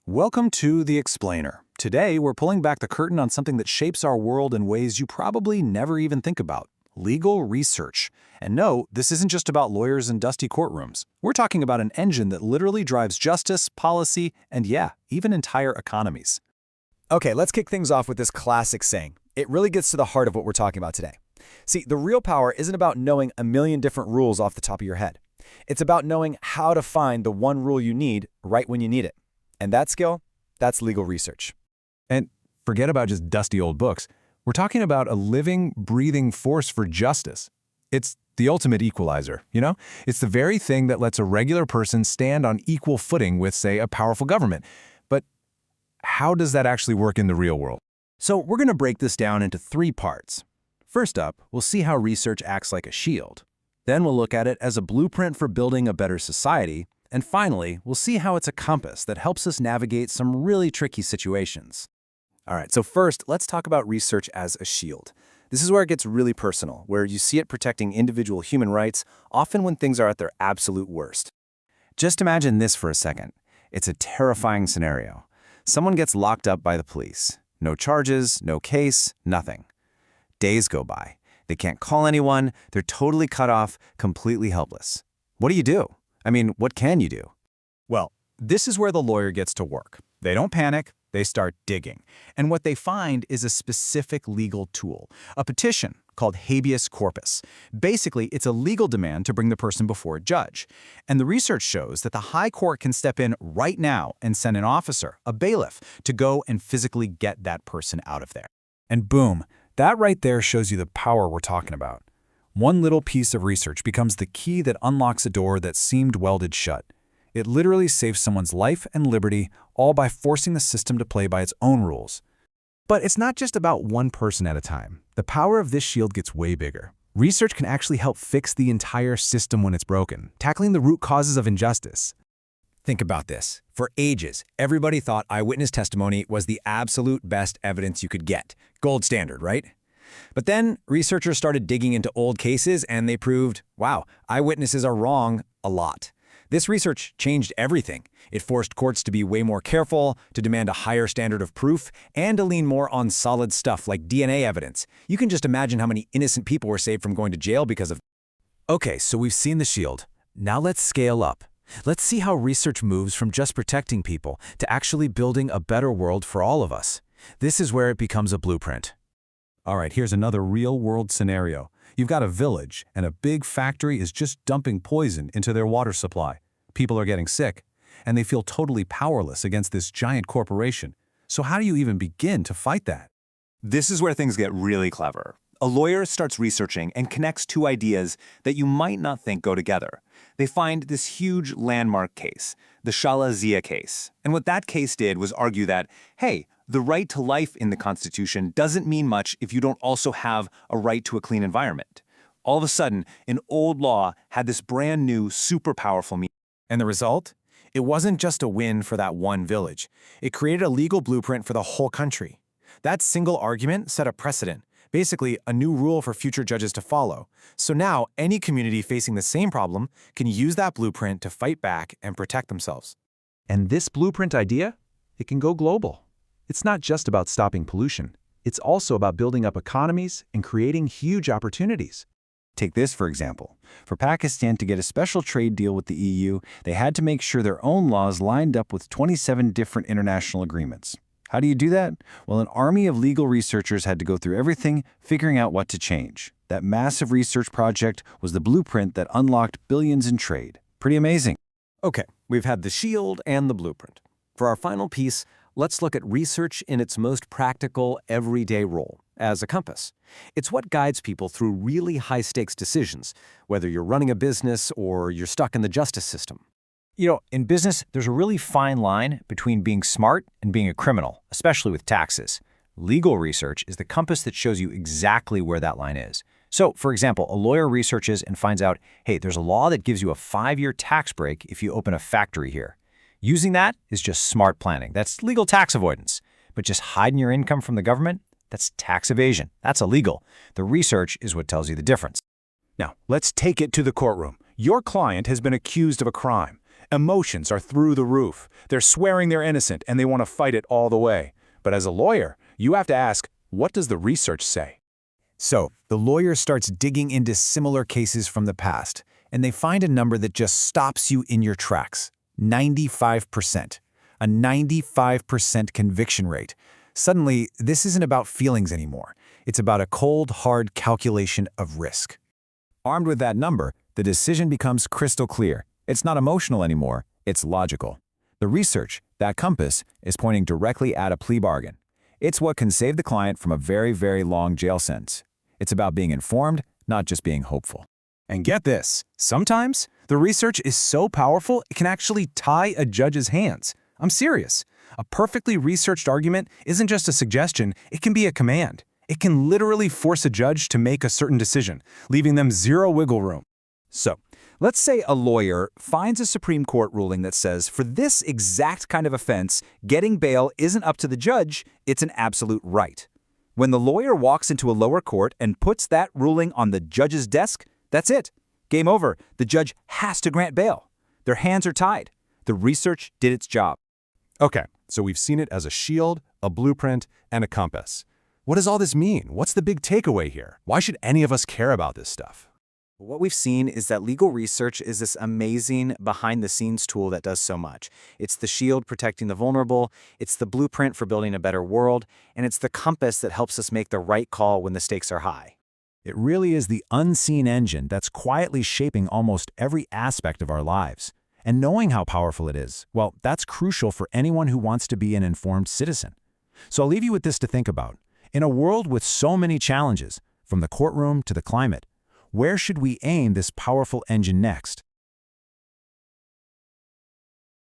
Welcome to The Explainer. Today, we're pulling back the curtain on something that shapes our world in ways you probably never even think about: legal research. And no, this isn't just about lawyers and dusty courtrooms. We're talking about an engine that literally drives justice, policy, and yeah, even entire economies. Okay, let's kick things off with this classic saying. It really gets to the heart of what we're talking about today. See, the real power isn't about knowing a million different rules off the top of your head. It's about knowing how to find the one rule you need right when you need it. And that skill, that's legal research. And forget about just dusty old books. We're talking about a living, breathing force for justice. It's the ultimate equalizer, you know? It's the very thing that lets a regular person stand on equal footing with, say, a powerful government. But how does that actually work in the real world? So we're going to break this down into three parts. First up, we'll see how research acts like a shield. Then we'll look at it as a blueprint for building a better society. And finally, we'll see how it's a compass that helps us navigate some really tricky situations. All right, so first, let's talk about research as a shield. This is where it gets really personal, where you see it protecting individual human rights, often when things are at their absolute worst. Just imagine this for a second. It's a terrifying scenario. Someone gets locked up by the police. No charges, no case, nothing. Days go by. They can't call anyone. They're totally cut off, completely helpless. What do you do? I mean, what can you do? Well, this is where the lawyer gets to work. They don't panic, they start digging. And what they find is a specific legal tool, a petition called habeas corpus. Basically, it's a legal demand to bring the person before a judge. And the research shows that the high court can step in right now and send an officer, a bailiff, to go and physically get that person out of there. And boom, that right there shows you the power we're talking about. One little piece of research becomes the key that unlocks a door that seemed welded shut. It literally saves someone's life and liberty, all by forcing the system to play by its own rules. But it's not just about one person at a time. The power of this shield gets way bigger. Research can actually help fix the entire system when it's broken, tackling the root causes of injustice. Think about this. For ages, everybody thought eyewitness testimony was the absolute best evidence you could get. Gold standard, right? But then researchers started digging into old cases and they proved, wow, eyewitnesses are wrong a lot. This research changed everything. It forced courts to be way more careful, to demand a higher standard of proof, and to lean more on solid stuff like DNA evidence. You can just imagine how many innocent people were saved from going to jail because of. Okay, so we've seen the shield. Now let's scale up. Let's see how research moves from just protecting people to actually building a better world for all of us. This is where it becomes a blueprint. All right, here's another real-world scenario. You've got a village, and a big factory is just dumping poison into their water supply. People are getting sick, and they feel totally powerless against this giant corporation. So how do you even begin to fight that? This is where things get really clever. A lawyer starts researching and connects two ideas that you might not think go together. They find this huge landmark case, the Shala Zia case. And what that case did was argue that, hey, the right to life in the Constitution doesn't mean much if you don't also have a right to a clean environment. All of a sudden, an old law had this brand new, super powerful meaning. And the result? It wasn't just a win for that one village. It created a legal blueprint for the whole country. That single argument set a precedent, basically a new rule for future judges to follow. So now, any community facing the same problem can use that blueprint to fight back and protect themselves. And this blueprint idea, it can go global. It's not just about stopping pollution. It's also about building up economies and creating huge opportunities. Take this, for example. For Pakistan to get a special trade deal with the EU, they had to make sure their own laws lined up with 27 different international agreements. How do you do that? Well, an army of legal researchers had to go through everything, figuring out what to change. That massive research project was the blueprint that unlocked billions in trade. Pretty amazing. Okay, we've had the shield and the blueprint. For our final piece, let's look at research in its most practical, everyday role, as a compass. It's what guides people through really high-stakes decisions, whether you're running a business or you're stuck in the justice system. You know, in business, there's a really fine line between being smart and being a criminal, especially with taxes. Legal research is the compass that shows you exactly where that line is. So, for example, a lawyer researches and finds out, hey, there's a law that gives you a 5-year tax break if you open a factory here. Using that is just smart planning. That's legal tax avoidance. But just hiding your income from the government, that's tax evasion. That's illegal. The research is what tells you the difference. Now, let's take it to the courtroom. Your client has been accused of a crime. Emotions are through the roof. They're swearing they're innocent and they want to fight it all the way. But as a lawyer, you have to ask, what does the research say? So, the lawyer starts digging into similar cases from the past, and they find a number that just stops you in your tracks. 95%. A 95% conviction rate. Suddenly, this isn't about feelings anymore. It's about a cold, hard calculation of risk. Armed with that number, the decision becomes crystal clear. It's not emotional anymore, it's logical. The research, that compass, is pointing directly at a plea bargain. It's what can save the client from a very, very long jail sentence. It's about being informed, not just being hopeful. And get this, sometimes the research is so powerful it can actually tie a judge's hands. I'm serious. A perfectly researched argument isn't just a suggestion, it can be a command. It can literally force a judge to make a certain decision, leaving them zero wiggle room. So, let's say a lawyer finds a Supreme Court ruling that says for this exact kind of offense, getting bail isn't up to the judge, it's an absolute right. When the lawyer walks into a lower court and puts that ruling on the judge's desk, that's it. Game over. The judge has to grant bail. Their hands are tied. The research did its job. Okay, so we've seen it as a shield, a blueprint, and a compass. What does all this mean? What's the big takeaway here? Why should any of us care about this stuff? What we've seen is that legal research is this amazing behind-the-scenes tool that does so much. It's the shield protecting the vulnerable, it's the blueprint for building a better world, and it's the compass that helps us make the right call when the stakes are high. It really is the unseen engine that's quietly shaping almost every aspect of our lives. And knowing how powerful it is, well, that's crucial for anyone who wants to be an informed citizen. So I'll leave you with this to think about. In a world with so many challenges, from the courtroom to the climate, where should we aim this powerful engine next?